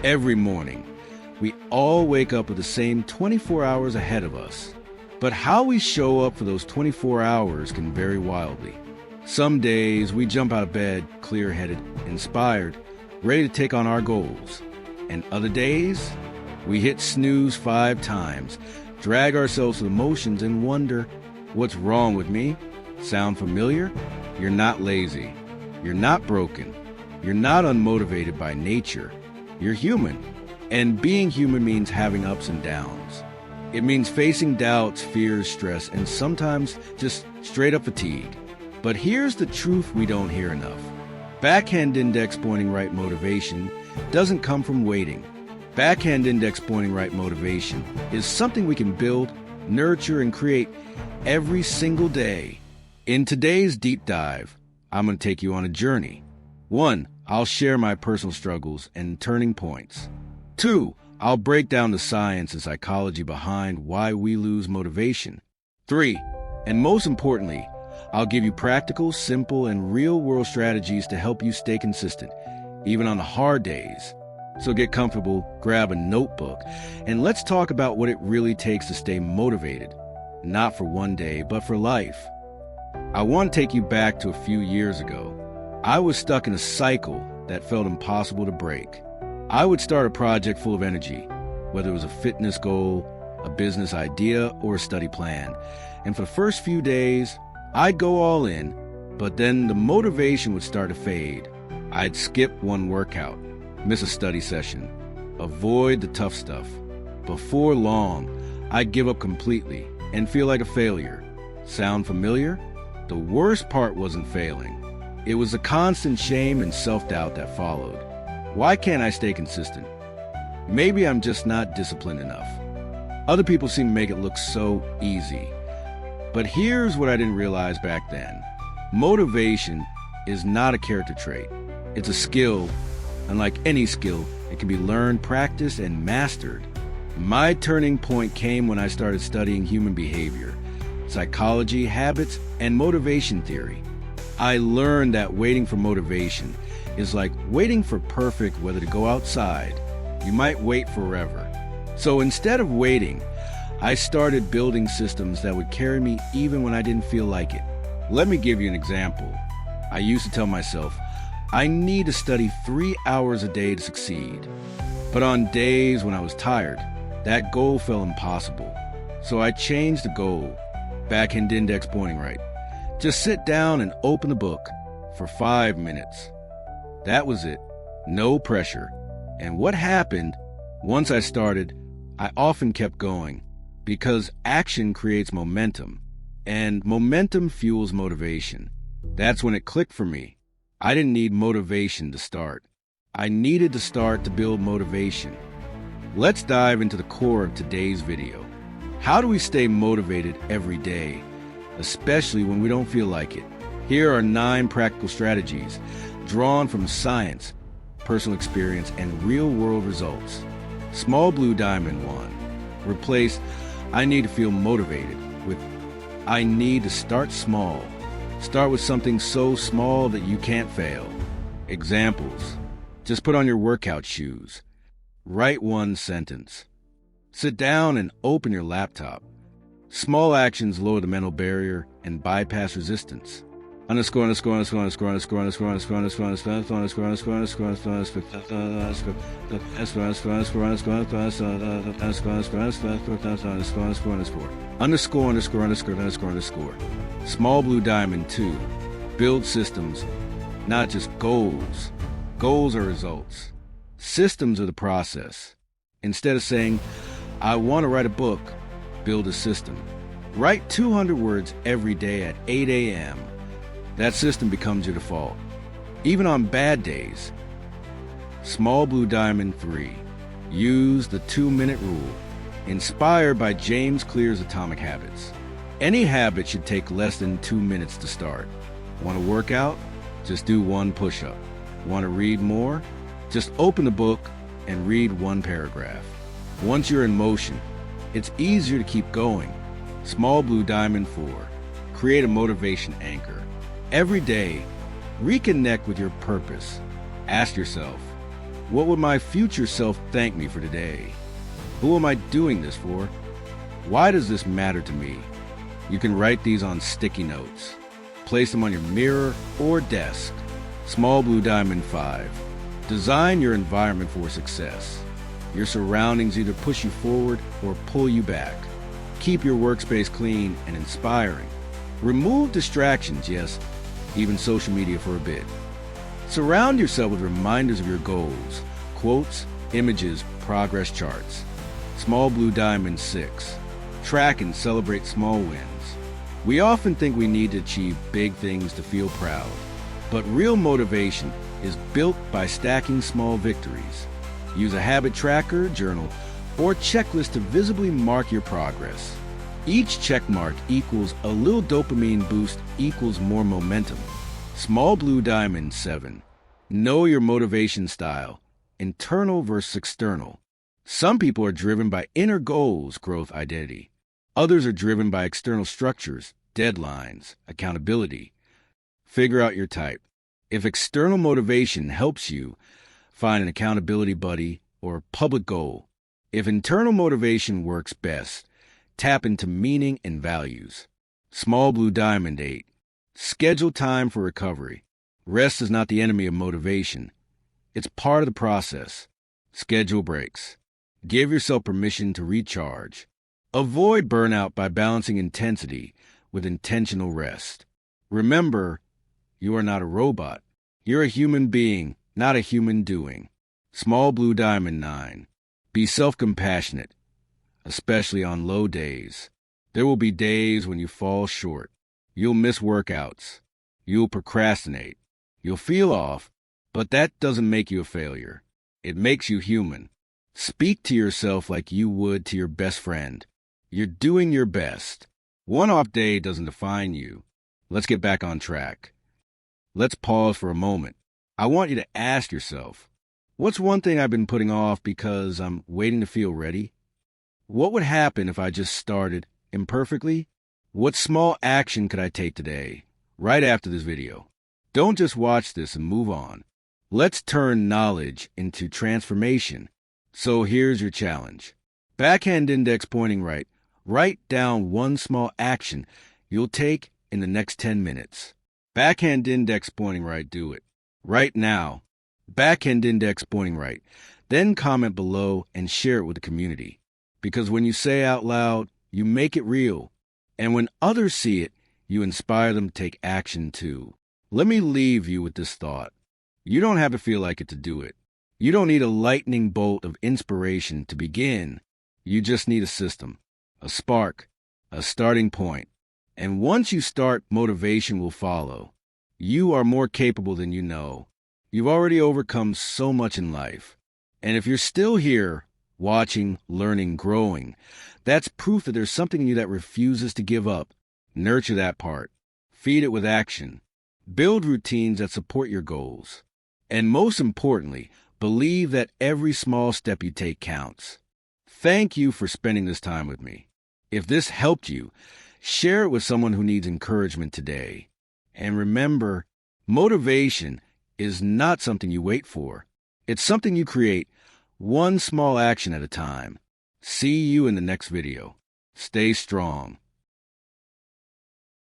Every morning, we all wake up with the same 24 hours ahead of us. But how we show up for those 24 hours can vary wildly. Some days we jump out of bed, clear-headed, inspired, ready to take on our goals. And other days, we hit snooze 5 times, drag ourselves to the motions and wonder, what's wrong with me? Sound familiar? You're not lazy. You're not broken. You're not unmotivated by nature. You're human. And being human means having ups and downs. It means facing doubts, fears, stress, and sometimes just straight up fatigue. But here's the truth we don't hear enough. Backhand index pointing right motivation doesn't come from waiting. Backhand index pointing right motivation is something we can build, nurture, and create every single day. In today's deep dive, I'm going to take you on a journey. 1, I'll share my personal struggles and turning points. 2, I'll break down the science and psychology behind why we lose motivation. 3, and most importantly, I'll give you practical, simple, and real-world strategies to help you stay consistent, even on the hard days. So get comfortable, grab a notebook, and let's talk about what it really takes to stay motivated. Not for one day, but for life. I want to take you back to a few years ago. I was stuck in a cycle that felt impossible to break. I would start a project full of energy, whether it was a fitness goal, a business idea, or a study plan. And for the first few days, I'd go all in, but then the motivation would start to fade. I'd skip one workout, miss a study session, avoid the tough stuff. Before long, I'd give up completely and feel like a failure. Sound familiar? The worst part wasn't failing. It was the constant shame and self-doubt that followed. Why can't I stay consistent? Maybe I'm just not disciplined enough. Other people seem to make it look so easy. But here's what I didn't realize back then. Motivation is not a character trait. It's a skill. Unlike any skill, it can be learned, practiced, and mastered. My turning point came when I started studying human behavior, psychology, habits, and motivation theory. I learned that waiting for motivation is like waiting for perfect weather to go outside. You might wait forever. So instead of waiting, I started building systems that would carry me even when I didn't feel like it. Let me give you an example. I used to tell myself, I need to study 3 hours a day to succeed. But on days when I was tired, that goal felt impossible. So I changed the goal. Backhand index pointing right. Just sit down and open the book for 5 minutes. That was it. No pressure. And what happened, once I started, I often kept going. Because action creates momentum, and momentum fuels motivation. That's when it clicked for me. I didn't need motivation to start. I needed to start to build motivation. Let's dive into the core of today's video. How do we stay motivated every day, especially when we don't feel like it? Here are 9 practical strategies drawn from science, personal experience, and real-world results. Small blue diamond 1. Replace I need to feel motivated with I need to start small. Start with something so small that you can't fail. Examples. Just put on your workout shoes. Write 1 sentence. Sit down and open your laptop. Small actions lower the mental barrier and bypass resistance. Underscore. Small blue diamond 2. Build systems, not just goals. Goals are results. Systems are the process. Instead of saying, I want to write a book, build a system. Write 200 words every day at 8 a.m. That system becomes your default, even on bad days. Small blue diamond 3. Use the 2-minute rule, inspired by James Clear's Atomic Habits. Any habit should take less than 2 minutes to start. Want to work out? Just do 1 push-up. Want to read more? Just open the book and read 1 paragraph. Once you're in motion, it's easier to keep going. Small blue diamond 4. Create a motivation anchor. Every day, reconnect with your purpose. Ask yourself, What would my future self thank me for today? Who am I doing this for? Why does this matter to me? You can write these on sticky notes. Place them on your mirror or desk. Small blue diamond 5. Design your environment for success. Your surroundings either push you forward or pull you back. Keep your workspace clean and inspiring. Remove distractions, yes, even social media for a bit. Surround yourself with reminders of your goals, quotes, images, progress charts. Small blue diamond 6. Track and celebrate small wins. We often think we need to achieve big things to feel proud, but real motivation is built by stacking small victories. Use a habit tracker, journal, or checklist to visibly mark your progress. Each check mark equals a little dopamine boost equals more momentum. Small blue diamond 7. Know your motivation style, internal versus external. Some people are driven by inner goals, growth, identity. Others are driven by external structures, deadlines, accountability. Figure out your type. If external motivation helps you, find an accountability buddy or public goal. If internal motivation works best, tap into meaning and values. Small blue diamond 8. Schedule time for recovery. Rest is not the enemy of motivation. It's part of the process. Schedule breaks. Give yourself permission to recharge. Avoid burnout by balancing intensity with intentional rest. Remember, you are not a robot. You're a human being, not a human doing. Small blue diamond 9. Be self-compassionate, especially on low days. There will be days when you fall short. You'll miss workouts. You'll procrastinate. You'll feel off, but that doesn't make you a failure. It makes you human. Speak to yourself like you would to your best friend. You're doing your best. One off day doesn't define you. Let's get back on track. Let's pause for a moment. I want you to ask yourself, what's one thing I've been putting off because I'm waiting to feel ready? What would happen if I just started imperfectly? What small action could I take today, right after this video? Don't just watch this and move on. Let's turn knowledge into transformation. So here's your challenge. Backhand index pointing right. Write down one small action you'll take in the next 10 minutes. Backhand index pointing right, do it. Right now. Backhand index pointing right. Then comment below and share it with the community. Because when you say out loud, you make it real. And when others see it, you inspire them to take action too. Let me leave you with this thought. You don't have to feel like it to do it. You don't need a lightning bolt of inspiration to begin. You just need a system, a spark, a starting point. And once you start, motivation will follow. You are more capable than you know. You've already overcome so much in life. And if you're still here, watching, learning, growing, that's proof that there's something in you that refuses to give up. Nurture that part. Feed it with action. Build routines that support your goals. And most importantly, believe that every small step you take counts. Thank you for spending this time with me. If this helped you, share it with someone who needs encouragement today. And remember, motivation is not something you wait for. It's something you create one small action at a time. See you in the next video. Stay strong.